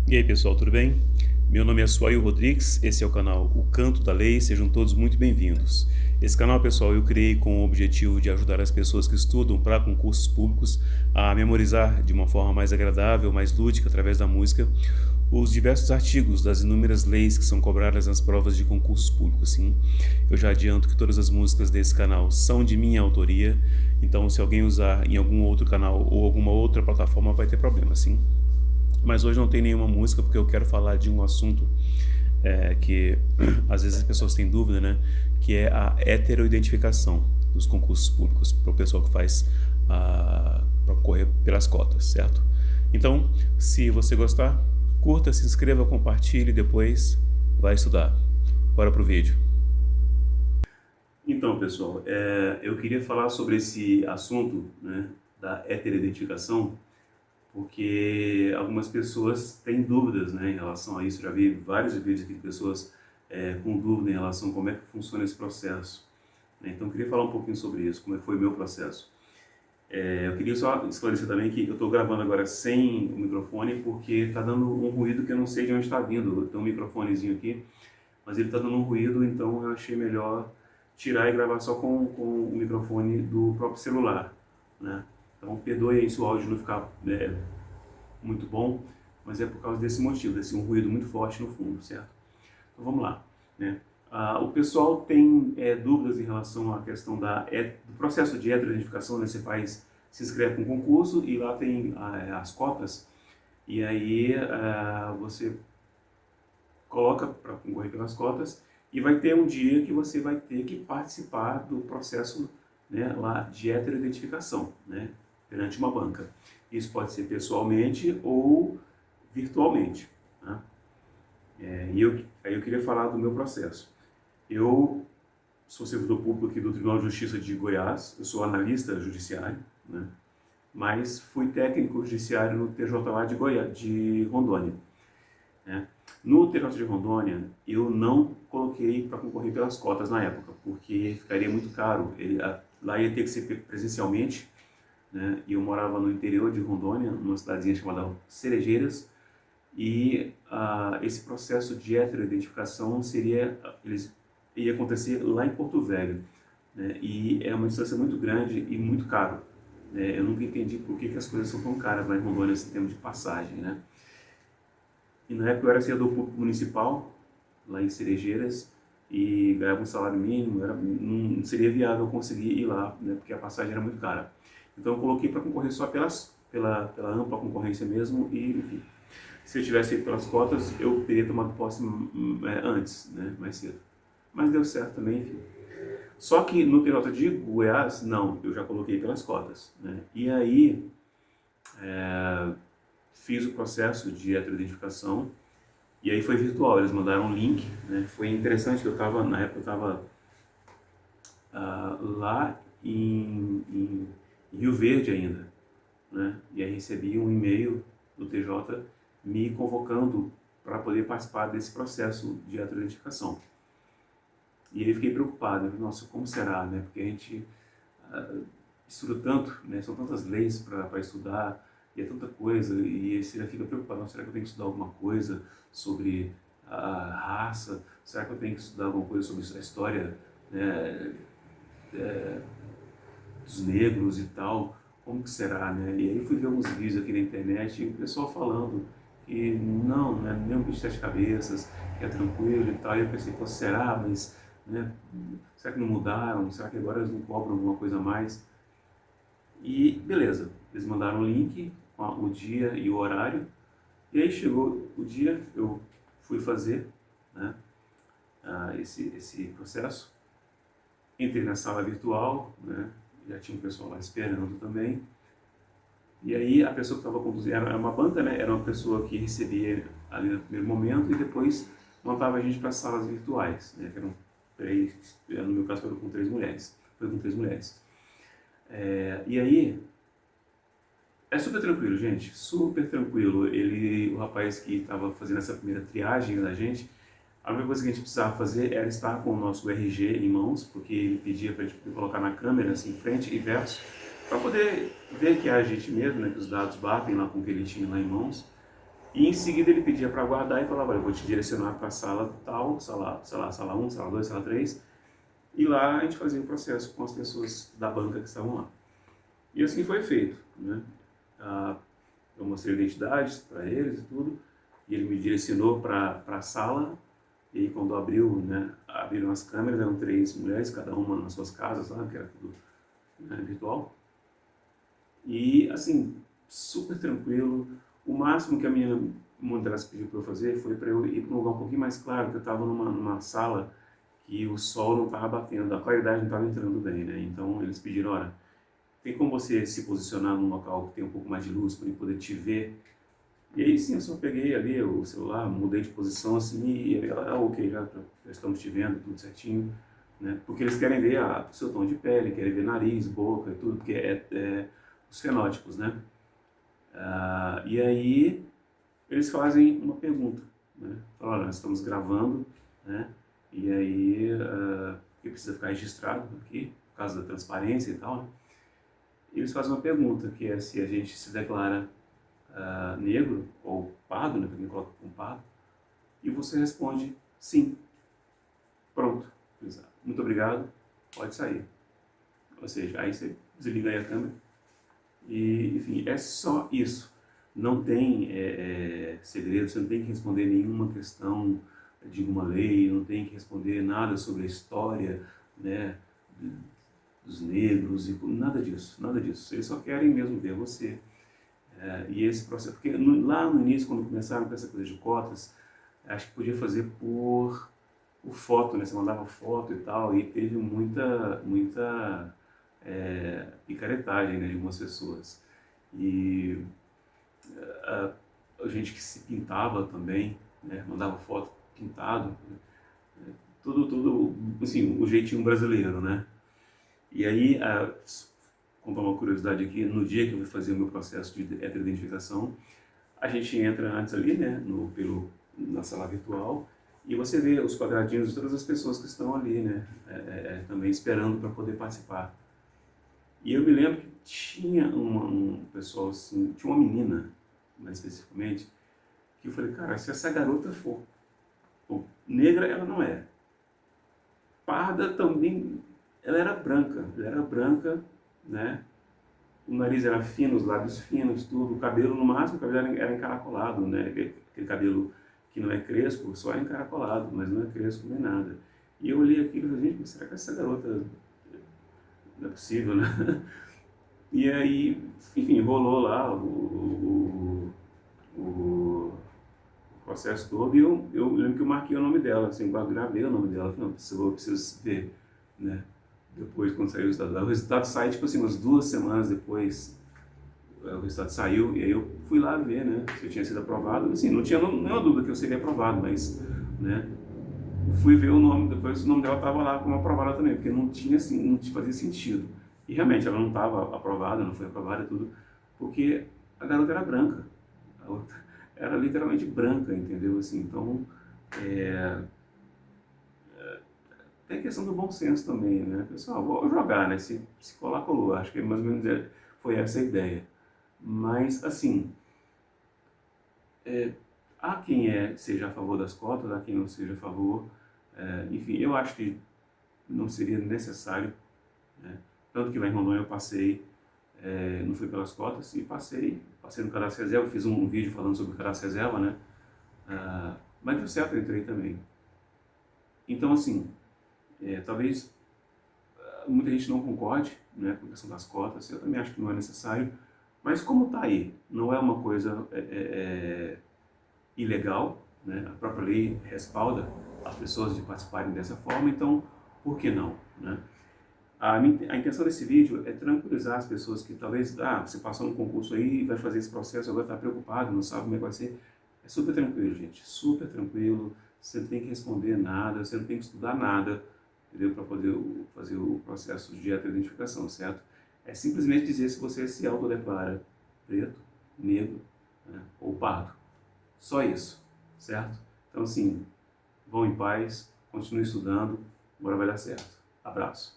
E aí pessoal, tudo bem? Meu nome é Suail Rodrigues, esse é o canal O Canto da Lei, sejam todos muito bem-vindos. Esse canal, pessoal, eu criei com o objetivo de ajudar as pessoas que estudam para concursos públicos a memorizar de uma forma mais agradável, mais lúdica, através da música, os diversos artigos das inúmeras leis que são cobradas nas provas de concursos públicos. Sim, eu já adianto que todas as músicas desse canal são de minha autoria, então se alguém usar em algum outro canal ou alguma outra plataforma vai ter problema, sim. Mas hoje não tem nenhuma música porque eu quero falar de um assunto que às vezes as pessoas têm dúvida, né? Que é a heteroidentificação dos concursos públicos para o pessoal que faz para correr pelas cotas, certo? Então, se você gostar, curta, se inscreva, compartilhe e depois vai estudar. Bora pro vídeo. Então, pessoal, eu queria falar sobre esse assunto, né, da heteroidentificação, porque algumas pessoas têm dúvidas, né, em relação a isso. Já vi vários vídeos aqui de pessoas com dúvida em relação a como é que funciona esse processo, né? Então eu queria falar um pouquinho sobre isso, como é que foi o meu processo. Eu queria só esclarecer também que eu estou gravando agora sem o microfone porque está dando um ruído que eu não sei de onde está vindo. Tem um microfonezinho aqui, mas ele está dando um ruído, então eu achei melhor tirar e gravar só com o microfone do próprio celular, né? Então perdoe aí se o áudio não ficar muito bom, mas é por causa desse motivo, desse um ruído muito forte no fundo, certo? Então vamos lá, né? O pessoal tem dúvidas em relação à questão do processo de heteroidentificação, né? Você se inscreve com um concurso e lá tem as cotas, e aí você coloca para concorrer pelas cotas e vai ter um dia que você vai ter que participar do processo, né, lá de heteroidentificação, né, perante uma banca. Isso pode ser pessoalmente ou virtualmente, né? Aí eu queria falar do meu processo. Eu sou servidor público aqui do Tribunal de Justiça de Goiás, eu sou analista judiciário, né, mas fui técnico judiciário no TJA de Goiás, de Rondônia, né? No TJ de Rondônia, eu não coloquei para concorrer pelas cotas na época, porque ficaria muito caro. Lá ia ter que ser presencialmente, né? E eu morava no interior de Rondônia, numa cidadezinha chamada Cerejeiras, e esse processo de heteroidentificação ia acontecer lá em Porto Velho, né? E é uma distância muito grande e muito caro, né? Eu nunca entendi por que as coisas são tão caras lá em Rondônia, em termos de passagem, né? E na época eu era servidor público municipal, lá em Cerejeiras, e ganhava um salário mínimo, não seria viável conseguir ir lá, né, porque a passagem era muito cara. Então eu coloquei para concorrer só pela ampla concorrência mesmo, e enfim, se eu tivesse feito pelas cotas, eu teria tomado posse antes, né, mais cedo. Mas deu certo também, enfim. Só que no TJ de Goiás, não, eu já coloquei pelas cotas, né? E aí fiz o processo de heteroidentificação. E aí foi virtual, eles mandaram um link, né? Foi interessante que na época eu estava lá em Rio Verde ainda, né? E aí recebi um e-mail do TJ me convocando para poder participar desse processo de heteroidentificação. E aí fiquei preocupado, nossa, como será, né? Porque a gente estuda tanto, né? São tantas leis para estudar, e é tanta coisa, e você já fica preocupado, não, será que eu tenho que estudar alguma coisa sobre a raça? Será que eu tenho que estudar alguma coisa sobre a história, né, dos negros e tal? Como que será, né? E aí fui ver alguns vídeos aqui na internet e o pessoal falando que não é nem um bicho de sete cabeças, que é tranquilo e tal. E eu pensei, pô, será? Mas, né, será que não mudaram? Será que agora eles não cobram alguma coisa a mais? E beleza, eles mandaram o link com o dia e o horário. E aí chegou o dia, eu fui fazer, né, esse processo. Entrei na sala virtual, né, já tinha um pessoal lá esperando também. E aí a pessoa que estava conduzindo, era uma banca, né, era uma pessoa que recebia ali no primeiro momento e depois montava a gente para salas virtuais, né, que eram três, no meu caso foram com três mulheres. Foi com três mulheres. E aí é super tranquilo, gente, super tranquilo. O rapaz que estava fazendo essa primeira triagem da gente, a única coisa que a gente precisava fazer era estar com o nosso RG em mãos, porque ele pedia para a gente colocar na câmera, assim, frente e verso, para poder ver que é a gente mesmo, né, que os dados batem lá com o que ele tinha lá em mãos. E em seguida ele pedia para aguardar e falava, olha, eu vou te direcionar para a sala tal, sala, sei lá, sala 1, sala 2, sala 3, e lá a gente fazia o processo com as pessoas da banca que estavam lá. E assim foi feito, né? Eu mostrei identidades para eles e tudo, e ele me direcionou para a sala, e aí quando abriu, né, abriram as câmeras, eram 3 mulheres, cada uma nas suas casas, lá, que era tudo, né, virtual. E, assim, super tranquilo. O máximo que uma delas pediu para eu fazer foi para eu ir para um lugar um pouquinho mais claro, que eu estava numa sala que o sol não estava batendo, a claridade não estava entrando bem, né? Então eles pediram, olha, tem como você se posicionar num local que tem um pouco mais de luz para eu poder te ver? E aí sim, eu só peguei ali o celular, mudei de posição assim e ela, ok, já estamos te vendo, tudo certinho, né? Porque eles querem ver o seu tom de pele, querem ver nariz, boca e tudo, porque é os fenótipos, né? E aí eles fazem uma pergunta, né? Falam, olha, nós estamos gravando, né? E aí, que precisa ficar registrado aqui, por causa da transparência e tal, né? E eles fazem uma pergunta, que é se a gente se declara negro ou pardo, né? Para quem coloca como pardo, e você responde sim. Pronto. Muito obrigado, pode sair. Ou seja, aí você desliga aí a câmera e, enfim, é só isso. Não tem segredo, você não tem que responder nenhuma questão de uma lei, não tem que responder nada sobre a história, né, dos negros, e nada disso, nada disso. Eles só querem mesmo ver você. E esse processo, porque lá no início, quando começaram com essa coisa de cotas, acho que podia fazer por foto, né? Você mandava foto e tal, e teve muita picaretagem, né, de algumas pessoas. E a gente que se pintava também, né? Mandava foto pintado, né? Tudo, assim, o jeitinho brasileiro, né? E aí, contar uma curiosidade aqui, no dia que eu fui fazer o meu processo de heteroidentificação, a gente entra antes ali, né, na sala virtual, e você vê os quadradinhos de todas as pessoas que estão ali, né, também esperando para poder participar. E eu me lembro que tinha um pessoal assim, tinha uma menina, mais especificamente, que eu falei, cara, se essa garota for negra, ela não é. Parda também, ela era branca, né, o nariz era fino, os lábios finos, tudo, o cabelo no máximo, o cabelo era encaracolado, né? Aquele cabelo que não é crespo, só é encaracolado, mas não é crespo nem nada. E eu olhei aquilo e falei, gente, mas será que essa garota não é possível, né? E aí, enfim, rolou lá o processo todo e eu lembro que eu marquei o nome dela, assim, eu gravei o nome dela, falei, não, eu preciso ver, né? Depois, quando saiu o resultado sai, tipo assim, umas 2 semanas depois, o resultado saiu, e aí eu fui lá ver, né, se eu tinha sido aprovado. Assim, não tinha nenhuma dúvida que eu seria aprovado, mas, né, fui ver o nome, depois o nome dela estava lá como aprovada também, porque não tinha, assim, não fazia sentido. E realmente ela não estava aprovada, não foi aprovada e tudo, porque a garota era branca, a outra era literalmente branca, entendeu? Assim, então, tem questão do bom senso também, né? Pessoal, vou jogar, né? Se colar, colou. Acho que mais ou menos foi essa a ideia. Mas, assim, há quem seja a favor das cotas, há quem não seja a favor. Enfim, eu acho que não seria necessário, né? Tanto que lá em Rondônia eu passei, não fui pelas cotas, e passei no cadastro reserva, fiz um vídeo falando sobre o cadastro reserva, né? Mas deu certo, eu entrei também. Então, assim, talvez muita gente não concorde, né, com a questão das cotas, eu também acho que não é necessário, mas como está aí, não é uma coisa ilegal, né? A própria lei respalda as pessoas de participarem dessa forma, então por que não, né? A intenção desse vídeo é tranquilizar as pessoas que talvez, você passou no concurso aí, vai fazer esse processo, agora está preocupado, não sabe como é que vai ser. É super tranquilo, gente, super tranquilo, você não tem que responder nada, você não tem que estudar nada, entendeu? Para poder fazer o processo de identificação, certo? É simplesmente dizer se você se autodeclara preto, negro, né, ou pardo. Só isso, certo? Então, assim, vão em paz, continue estudando, agora vai dar certo. Abraço.